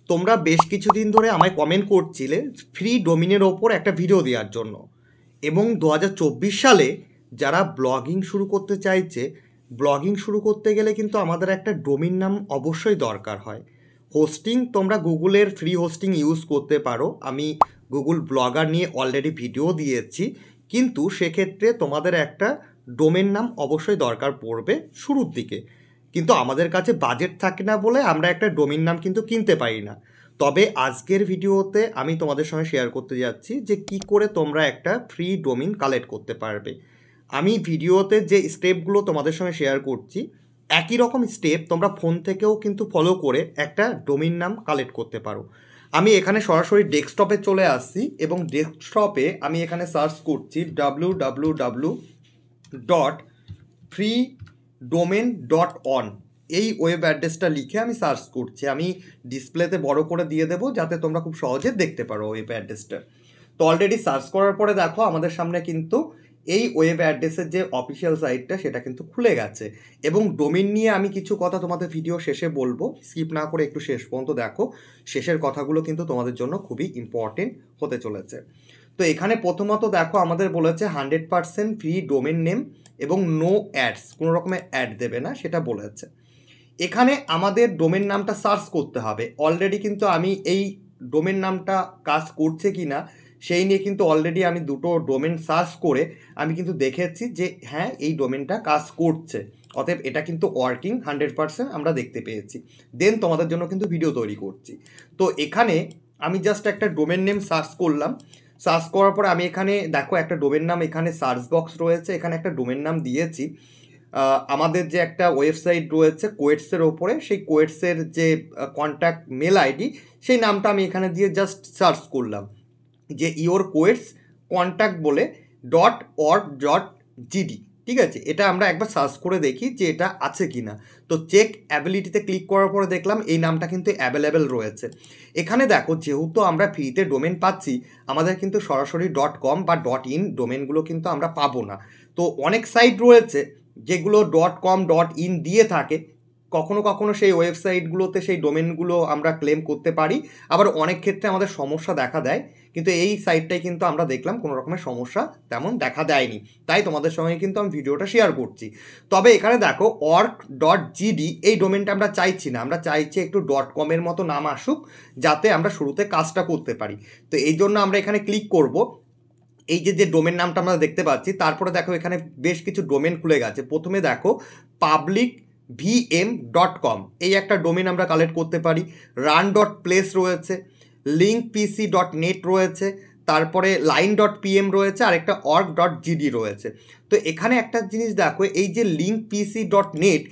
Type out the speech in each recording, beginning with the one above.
তোমরা বেশ কিছুদিন ধরে আমায় কমেন্ট করছিলে ফ্রি ডোমিনের ওপর একটা ভিডিও দেওয়ার জন্য, এবং 2024 সালে যারা ব্লগিং শুরু করতে চাইছে, ব্লগিং শুরু করতে গেলে কিন্তু আমাদের একটা ডোমিন নাম অবশ্যই দরকার হয়। হোস্টিং তোমরা গুগলের ফ্রি হোস্টিং ইউজ করতে পারো, আমি গুগল ব্লগার নিয়ে অলরেডি ভিডিও দিয়েছি, কিন্তু সেক্ষেত্রে তোমাদের একটা ডোমেন নাম অবশ্যই দরকার পড়বে শুরুর দিকে। কিন্তু আমাদের কাছে বাজেট থাকে না বলে আমরা একটা ডোমেন নাম কিন্তু কিনতে পারি না। তবে আজকের ভিডিওতে আমি তোমাদের সঙ্গে শেয়ার করতে যাচ্ছি যে কি করে তোমরা একটা ফ্রি ডোমিন কালেক্ট করতে পারবে। আমি ভিডিওতে যে স্টেপগুলো তোমাদের সঙ্গে শেয়ার করছি, একই রকম স্টেপ তোমরা ফোন থেকেও কিন্তু ফলো করে একটা ডোমিন নাম কালেক্ট করতে পারো। আমি এখানে সরাসরি ডেস্কটপে চলে আসছি এবং ডেস্কটপে আমি এখানে সার্চ করছি www.freedomain.on। এই ওয়েব অ্যাড্রেসটা লিখে আমি সার্চ করছি, আমি ডিসপ্লেতে বড় করে দিয়ে দেবো যাতে তোমরা খুব সহজে দেখতে পারো ওয়েব অ্যাড্রেসটা। তো অলরেডি সার্চ করার পরে দেখো আমাদের সামনে কিন্তু এই ওয়েব অ্যাড্রেসের যে অফিসিয়াল সাইটটা সেটা কিন্তু খুলে গেছে। এবং ডোমেন নিয়ে আমি কিছু কথা তোমাদের ভিডিও শেষে বলবো, স্কিপ না করে একটু শেষ পর্যন্ত দেখো, শেষের কথাগুলো কিন্তু তোমাদের জন্য খুবই ইম্পর্টেন্ট হতে চলেছে। তো এখানে প্রথমত দেখো আমাদের বলেছে 100% ফ্রি ডোমেন নেম এবং নো অ্যাডস, কোনো রকমের অ্যাড দেবে না সেটা বলেছে। এখানে আমাদের ডোমেন নামটা সার্চ করতে হবে। অলরেডি কিন্তু আমি এই ডোমেন নামটা কাজ করছে কি না সেই নিয়ে কিন্তু অলরেডি আমি দুটো ডোমেন সার্চ করে আমি কিন্তু দেখেছি যে হ্যাঁ এই ডোমেনটা কাজ করছে, অতএব এটা কিন্তু ওয়ার্কিং 100% আমরা দেখতে পেয়েছি। দেন তোমাদের জন্য কিন্তু ভিডিও তৈরি করছি। তো এখানে আমি জাস্ট একটা ডোমেন নেম সার্চ করলাম, সার্চ করার পর আমি এখানে দেখো একটা ডোমেন নাম এখানে সার্চ বক্স রয়েছে, এখানে একটা ডোমেন নাম দিয়েছি। আমাদের যে একটা ওয়েবসাইট রয়েছে কোয়েটসের ওপরে, সেই কোয়েটসের যে কন্ট্যাক্ট মেল আইডি সেই নামটা আমি এখানে দিয়ে জাস্ট সার্চ করলাম যে ইওর কোয়েটস কন্ট্যাক্ট বলে .org.gd। ঠিক আছে, এটা আমরা একবার সার্চ করে দেখি যে এটা আছে কি না। তো চেক অ্যাবিলিটিতে ক্লিক করার পরে দেখলাম এই নামটা কিন্তু অ্যাভেলেবেল রয়েছে। এখানে দেখো যেহেতু আমরা ফ্রিতে ডোমেন পাচ্ছি, আমাদের কিন্তু সরাসরি .com বা .in ডোমেনগুলো কিন্তু আমরা পাবো না। তো অনেক সাইট রয়েছে যেগুলো .com .in দিয়ে থাকে, কখনো কখনো সেই ওয়েবসাইটগুলোতে সেই ডোমেনগুলো আমরা ক্লেম করতে পারি, আবার অনেক ক্ষেত্রে আমাদের সমস্যা দেখা দেয়। কিন্তু এই সাইটটাই কিন্তু আমরা দেখলাম কোনো রকমের সমস্যা তেমন দেখা দেয়নি, তাই তোমাদের সঙ্গে কিন্তু আমি ভিডিওটা শেয়ার করছি। তবে এখানে দেখো org.gd এই ডোমেনটা আমরা চাইছি না, আমরা চাইছি একটু .com-এর মতো নাম আসুক যাতে আমরা শুরুতে কাজটা করতে পারি। তো এই জন্য আমরা এখানে ক্লিক করব। এই যে ডোমেন নামটা আমরা দেখতে পাচ্ছি, তারপরে দেখো এখানে বেশ কিছু ডোমেন খুলে গেছে। প্রথমে দেখো publicvm.com এই একটা ডোমেন আমরা কালেক্ট করতে পারি। run.place রয়েছে, linkpc.net রয়েছে, তারপরে line.pm রয়েছে, আর একটা org.gd রয়েছে। তো এখানে একটা জিনিস দেখো, এই যে linkpc.net,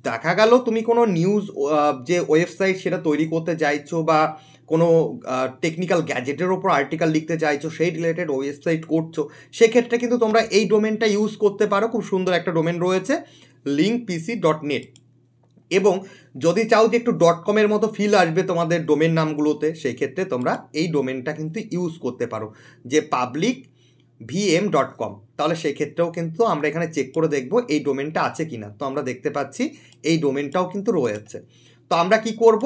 দেখা গেল তুমি কোনো নিউজ যে ওয়েবসাইট সেটা তৈরি করতে চাইছো বা কোনো টেকনিক্যাল গ্যাজেটের ওপর আর্টিকেল লিখতে চাইছো, সেই রিলেটেড ওয়েবসাইট করছো, সেক্ষেত্রে কিন্তু তোমরা এই ডোমেনটা ইউজ করতে পারো। খুব সুন্দর একটা ডোমেন রয়েছে linkpc.net। এবং যদি চাও যে একটু .com-এর মতো ফিল আসবে তোমাদের ডোমেন নামগুলোতে, সেই ক্ষেত্রে তোমরা এই ডোমেনটা কিন্তু ইউজ করতে পারো যে publicvm.com। তাহলে সেই ক্ষেত্রেও কিন্তু আমরা এখানে চেক করে দেখবো এই ডোমেনটা আছে কিনা। তো আমরা দেখতে পাচ্ছি এই ডোমেনটাও কিন্তু রয়েছে। তো আমরা কি করব,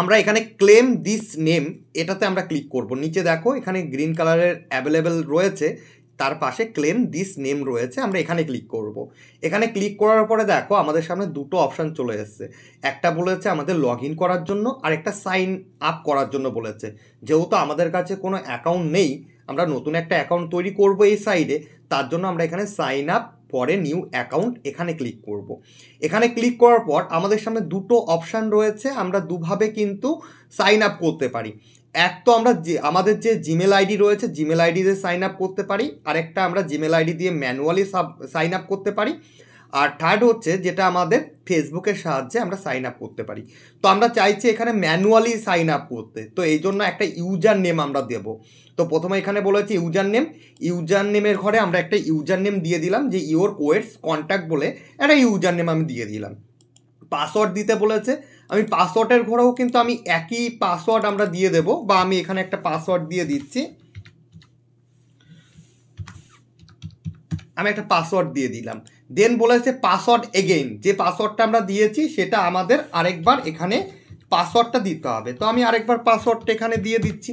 আমরা এখানে ক্লেম দিস নেম এটাতে আমরা ক্লিক করব। নিচে দেখো এখানে গ্রিন কালারের অ্যাভেলেবেল রয়েছে, তার পাশে ক্লেম দিস নেম রয়েছে, আমরা এখানে ক্লিক করব। এখানে ক্লিক করার পরে দেখো আমাদের সামনে দুটো অপশান চলে এসছে। একটা বলেছে আমাদের লগ ইন করার জন্য, আর একটা সাইন আপ করার জন্য বলেছে। যেহেতু আমাদের কাছে কোনো অ্যাকাউন্ট নেই, আমরা নতুন একটা অ্যাকাউন্ট তৈরি করব এই সাইডে, তার জন্য আমরা এখানে সাইন আপ পরে নিউ অ্যাকাউন্ট এখানে ক্লিক করব। এখানে ক্লিক করার পর আমাদের সামনে দুটো অপশান রয়েছে, আমরা দুভাবে কিন্তু সাইন আপ করতে পারি। এক তো আমরা আমাদের যে জিমেল আইডি রয়েছে জিমেল আইডি দিয়ে সাইন আপ করতে পারি, আরেকটা আমরা জিমেল আইডি দিয়ে ম্যানুয়ালি সাইন আপ করতে পারি, আর থার্ড হচ্ছে যেটা আমাদের ফেসবুকের সাহায্যে আমরা সাইন আপ করতে পারি। তো আমরা চাইছি এখানে ম্যানুয়ালি সাইন আপ করতে, তো এই জন্য একটা ইউজার নেম আমরা দেবো। তো প্রথমে এখানে বলেছি ইউজার নেম, ইউজার নেমের ঘরে আমরা একটা ইউজার নেম দিয়ে দিলাম যে ইওর কোয়েটস কন্ট্যাক্ট বলে একটা ইউজার নেম আমি দিয়ে দিলাম। পাসওয়ার্ড দিতে বলেছে, আমি পাসওয়ার্ডের ঘরেও কিন্তু আমি একই পাসওয়ার্ড আমরা দিয়ে দেবো, বা আমি এখানে একটা পাসওয়ার্ড দিয়ে দিচ্ছি, আমি একটা পাসওয়ার্ড দিয়ে দিলাম। দেন বলেছে পাসওয়ার্ড এগেইন, যে পাসওয়ার্ডটা আমরা দিয়েছি সেটা আমাদের আরেকবার এখানে পাসওয়ার্ডটা দিতে হবে। তো আমি আরেকবার পাসওয়ার্ডটা এখানে দিয়ে দিচ্ছি।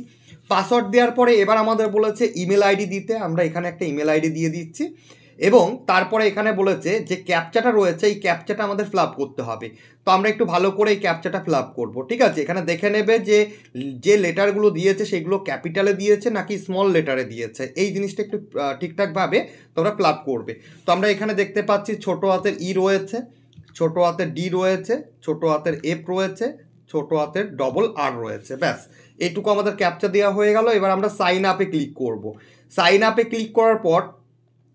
পাসওয়ার্ড দেওয়ার পরে এবার আমাদের বলেছে ইমেল আইডি দিতে, আমরা এখানে একটা ইমেল আইডি দিয়ে দিচ্ছি এবং তারপরে এখানে বলেছে যে ক্যাপচাটা রয়েছে এই ক্যাপচাটা আমাদের ফিল আপ করতে হবে। তো আমরা একটু ভালো করে এই ক্যাপচাটা ফিল আপ করবো, ঠিক আছে। এখানে দেখে নেবে যে যে লেটারগুলো দিয়েছে সেগুলো ক্যাপিটালে দিয়েছে নাকি স্মল লেটারে দিয়েছে, এই জিনিসটা একটু ঠিকঠাকভাবে তোমরা ফিল আপ করবে। তো আমরা এখানে দেখতে পাচ্ছি ছোটো হাতের ই রয়েছে, ছোটো হাতের ডি রয়েছে, ছোটো হাতের এফ রয়েছে, ছোটো হাতের ডবল আর রয়েছে, ব্যাস এইটুকু আমাদের ক্যাপচা দেওয়া হয়ে গেল। এবার আমরা সাইন আপে ক্লিক করব। সাইন আপে ক্লিক করার পর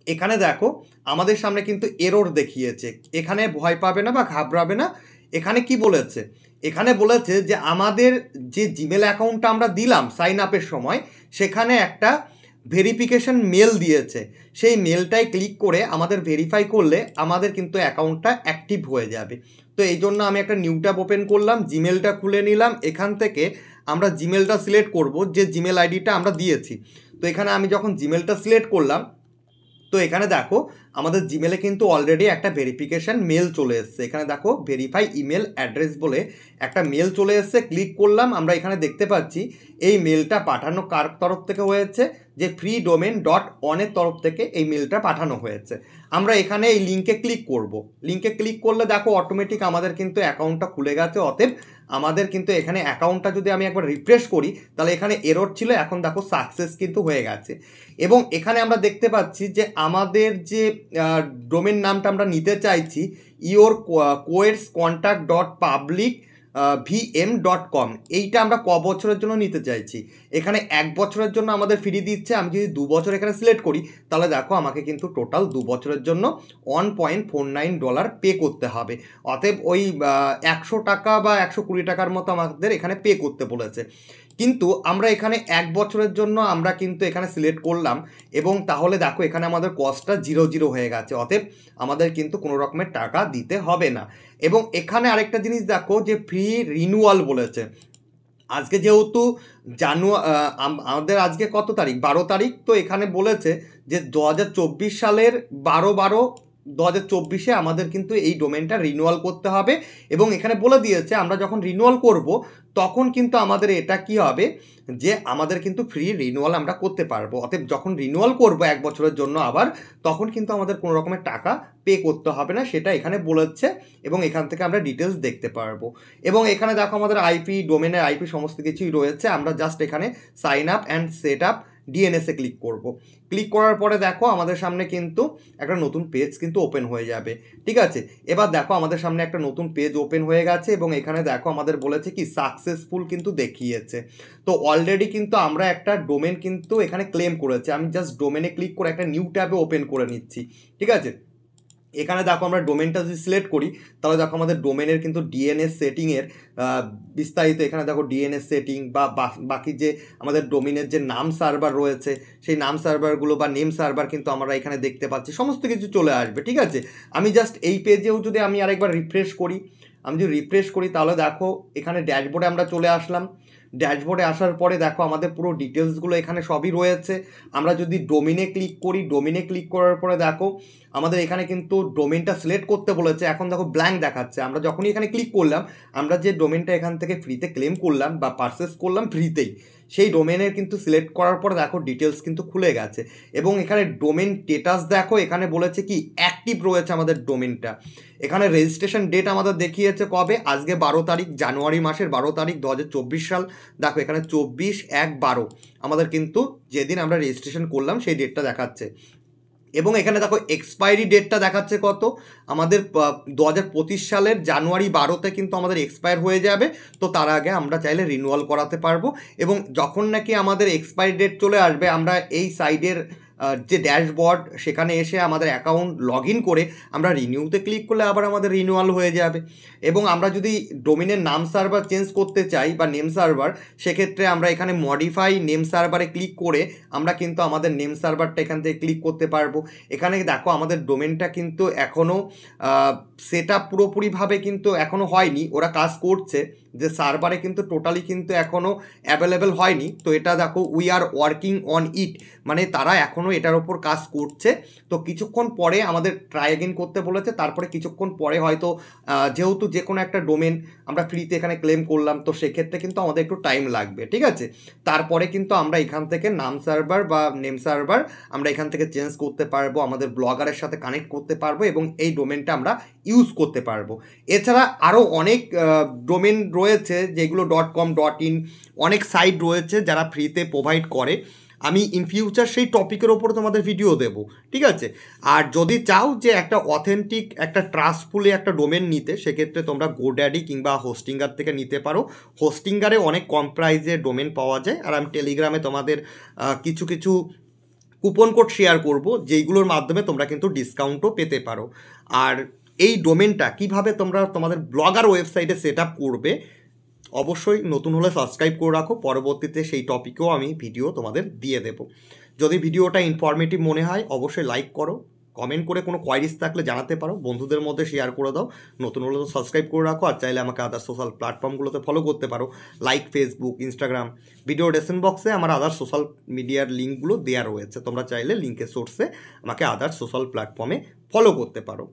এখানে দেখো আমাদের সামনে কিন্তু এরর দেখিয়েছে। এখানে ভয় পাবে না বা ঘাবড়াবে না। এখানে কি বলেছে, এখানে বলেছে যে আমাদের যে জিমেল অ্যাকাউন্টটা আমরা দিলাম সাইন আপের সময় সেখানে একটা ভেরিফিকেশন মেল দিয়েছে, সেই মেলটায় ক্লিক করে আমাদের ভেরিফাই করলে আমাদের কিন্তু অ্যাকাউন্টটা অ্যাক্টিভ হয়ে যাবে। তো এই জন্য আমি একটা নিউ ট্যাব ওপেন করলাম, জিমেলটা খুলে নিলাম। এখান থেকে আমরা জিমেলটা সিলেক্ট করব যে জিমেল আইডিটা আমরা দিয়েছি। তো এখানে আমি যখন জিমেলটা সিলেক্ট করলাম তো এখানে দেখো আমাদের জিমেলে কিন্তু অলরেডি একটা ভেরিফিকেশান মেল চলে এসছে। এখানে দেখো ভেরিফাই ইমেল অ্যাড্রেস বলে একটা মেল চলে এসছে, ক্লিক করলাম। আমরা এখানে দেখতে পাচ্ছি এই মেলটা পাঠানো কার তরফ থেকে হয়েছে, যে freedomain.on-এর তরফ থেকে এই মেলটা পাঠানো হয়েছে। আমরা এখানে এই লিঙ্কে ক্লিক করব। লিঙ্কে ক্লিক করলে দেখো অটোমেটিক আমাদের কিন্তু অ্যাকাউন্টটা খুলে গেছে। অতএব আমাদের কিন্তু এখানে অ্যাকাউন্টটা যদি আমি একবার রিফ্রেশ করি তাহলে এখানে এরর ছিল, এখন দেখো সাকসেস কিন্তু হয়ে গেছে। এবং এখানে আমরা দেখতে পাচ্ছি যে আমাদের যে ডোমেন নামটা আমরা নিতে চাইছি your quotes contact dot public vm.com, এইটা আমরা ক বছরের জন্য নিতে চাইছি। এখানে 1 বছরের জন্য আমাদের ফ্রি দিচ্ছে। আমি যদি 2 বছর এখানে সিলেক্ট করি তাহলে দেখো আমাকে কিন্তু টোটাল 2 বছরের জন্য $1.49 পে করতে হবে। অতএব ওই 100 টাকা বা 120 টাকার মতো আমাদের এখানে পে করতে বলেছে। কিন্তু আমরা এখানে 1 বছরের জন্য আমরা কিন্তু এখানে সিলেক্ট করলাম এবং তাহলে দেখো এখানে আমাদের কস্টটা 0 হয়ে গেছে। অতএব আমাদের কিন্তু কোনো রকমের টাকা দিতে হবে না। এবং এখানে আরেকটা জিনিস দেখো যে ফ্রি রিনিউয়াল বলেছে। আজকে যেহেতু আমাদের আজকে কত তারিখ, 12 তারিখ। তো এখানে বলেছে যে 2024 সালের 12/12/2024 আমাদের কিন্তু এই ডোমেনটা রিনিউয়াল করতে হবে। এবং এখানে বলে দিয়েছে আমরা যখন রিনিউয়াল করব তখন কিন্তু আমাদের এটা কি হবে যে আমাদের কিন্তু ফ্রি রিনিউয়াল আমরা করতে পারবো। অতএব যখন রিনিউয়াল করবো 1 বছরের জন্য আবার, তখন কিন্তু আমাদের কোনো রকমের টাকা পে করতে হবে না, সেটা এখানে বলেছে। এবং এখান থেকে আমরা ডিটেলস দেখতে পারবো। এবং এখানে দেখো আমাদের আইপি, ডোমেনের আইপি সমস্ত কিছুই রয়েছে। আমরা জাস্ট এখানে sign up and set up ডিএনএসে ক্লিক করব। ক্লিক করার পরে দেখো আমাদের সামনে কিন্তু একটা নতুন পেজ কিন্তু ওপেন হয়ে যাবে, ঠিক আছে। এবার দেখো আমাদের সামনে একটা নতুন পেজ ওপেন হয়ে গেছে এবং এখানে দেখো আমাদের বলেছে কি সাকসেসফুল কিন্তু দেখিয়েছে। তো অলরেডি কিন্তু আমরা একটা ডোমেন কিন্তু এখানে ক্লেম করেছে। আমি জাস্ট ডোমেনে ক্লিক করে একটা নিউ ট্যাবে ওপেন করে নিচ্ছি, ঠিক আছে। এখানে দেখো আমরা ডোমেনটা যদি সিলেক্ট করি তাহলে দেখো আমাদের ডোমেনের কিন্তু ডিএনএস সেটিংয়ের বিস্তারিত এখানে দেখো ডিএনএস সেটিং বা বাকি যে আমাদের ডোমেনের যে নাম সার্ভার রয়েছে সেই নাম সার্ভারগুলো বা নেম সার্ভার কিন্তু আমরা এখানে দেখতে পাচ্ছি, সমস্ত কিছু চলে আসবে, ঠিক আছে। আমি জাস্ট এই পেজেও যদি আমি আরেকবার রিফ্রেশ করি, আমি যদি রিফ্রেশ করি তাহলে দেখো এখানে ড্যাশবোর্ডে আমরা চলে আসলাম। ড্যাশবোর্ডে আসার পরে দেখো আমাদের পুরো ডিটেলসগুলো এখানে সবই রয়েছে। আমরা যদি ডোমেনে ক্লিক করি, ডোমেনে ক্লিক করার পরে দেখো আমাদের এখানে কিন্তু ডোমেনটা সিলেক্ট করতে বলেছে। এখন দেখো ব্ল্যাঙ্ক দেখাচ্ছে। আমরা যখনই এখানে ক্লিক করলাম, আমরা যে ডোমেনটা এখান থেকে ফ্রিতে ক্লেম করলাম বা পারচেস করলাম ফ্রিতেই, সেই ডোমেনের কিন্তু সিলেক্ট করার পর দেখো ডিটেলস কিন্তু খুলে গেছে। এবং এখানে ডোমেন স্ট্যাটাস দেখো এখানে বলেছে কি অ্যাক্টিভ রয়েছে আমাদের ডোমেনটা। এখানে রেজিস্ট্রেশন ডেট আমাদের দেখিয়েছে কবে, আজকে 12 তারিখ, জানুয়ারি মাসের 12 তারিখ 2024 সাল। দেখো এখানে 24/1/12 আমাদের কিন্তু যেদিন আমরা রেজিস্ট্রেশন করলাম সেই ডেটটা দেখাচ্ছে। এবং এখানে দেখো এক্সপায়ারি ডেটটা দেখাচ্ছে কত, আমাদের 2025 সালের জানুয়ারি 12তে কিন্তু আমাদের এক্সপায়ার হয়ে যাবে। তো তার আগে আমরা চাইলে রিনিউয়াল করাতে পারবো। এবং যখন নাকি আমাদের এক্সপায়ারি ডেট চলে আসবে আমরা এই সাইডের যে ড্যাশবোর্ড সেখানে এসে আমাদের অ্যাকাউন্ট লগ ইন করে আমরা রিনিউতে ক্লিক করলে আবার আমাদের রিনিউয়াল হয়ে যাবে। এবং আমরা যদি ডোমেনের নাম সার্ভার চেঞ্জ করতে চাই বা নেম সার্ভার, সেক্ষেত্রে আমরা এখানে মডিফাই নেম সার্ভারে ক্লিক করে আমরা কিন্তু আমাদের নেম সার্ভারটা এখান থেকে ক্লিক করতে পারবো। এখানে দেখো আমাদের ডোমেনটা কিন্তু এখনও সেট আপ পুরোপুরিভাবে কিন্তু এখনও হয়নি, ওরা কাজ করছে। যে সার্ভারে কিন্তু টোটালি কিন্তু এখনও অ্যাভেলেবেল হয়নি। তো এটা দেখো we are working on it, মানে তারা এখনও এটার ওপর কাজ করছে। তো কিছুক্ষণ পরে আমাদের ট্রাই অ্যাগেন করতে বলেছে, তারপরে কিছুক্ষণ পরে হয়তো যেহেতু যে কোনো একটা ডোমেন আমরা ফ্রিতে এখানে ক্লেম করলাম, তো সেক্ষেত্রে কিন্তু আমাদের একটু টাইম লাগবে, ঠিক আছে। তারপরে কিন্তু আমরা এখান থেকে নাম সার্ভার বা নেম সার্ভার আমরা এখান থেকে চেঞ্জ করতে পারবো, আমাদের ব্লগারের সাথে কানেক্ট করতে পারবো এবং এই ডোমেনটা আমরা ইউজ করতে পারবো। এছাড়া আরও অনেক ডোমেন রয়েছে যেগুলো .com.in, অনেক সাইট রয়েছে যারা ফ্রিতে প্রোভাইড করে। আমি ইন ফিউচার সেই টপিকের ওপর তোমাদের ভিডিও দেবো, ঠিক আছে। আর যদি চাও যে একটা অথেন্টিক একটা ট্রাস্টফুলি একটা ডোমেন নিতে, সেক্ষেত্রে তোমরা গোড্যাডি কিংবা হোস্টিঙ্গার থেকে নিতে পারো। হোস্টিঙ্গারে অনেক কম প্রাইসে ডোমেন পাওয়া যায়, আর আমি টেলিগ্রামে তোমাদের কিছু কিছু কুপন কোড শেয়ার করব যেইগুলোর মাধ্যমে তোমরা কিন্তু ডিসকাউন্টও পেতে পারো। আর এই ডোমেনটা কিভাবে তোমরা তোমাদের ব্লগার ওয়েবসাইটে সেট আপ করবে, অবশ্যই নতুন হলে সাবস্ক্রাইব করে রাখো, পরবর্তীতে সেই টপিকেও আমি ভিডিও তোমাদের দিয়ে দেবো। যদি ভিডিওটা ইনফরমেটিভ মনে হয় অবশ্যই লাইক করো, কমেন্ট করে কোনো কোয়ারিজ থাকলে জানাতে পারো, বন্ধুদের মধ্যে শেয়ার করে দাও। নতুন হলে তো সাবস্ক্রাইব করে রাখো, আর চাইলে আমাকে আদার সোশ্যাল প্ল্যাটফর্মগুলোতে ফলো করতে পারো, like Facebook, Instagram. Video description বক্সে আমার আদার সোশ্যাল মিডিয়ার লিঙ্কগুলো দেওয়া রয়েছে, তোমরা চাইলে লিঙ্কের সোর্সে আমাকে আদার সোশ্যাল প্ল্যাটফর্মে ফলো করতে পারো।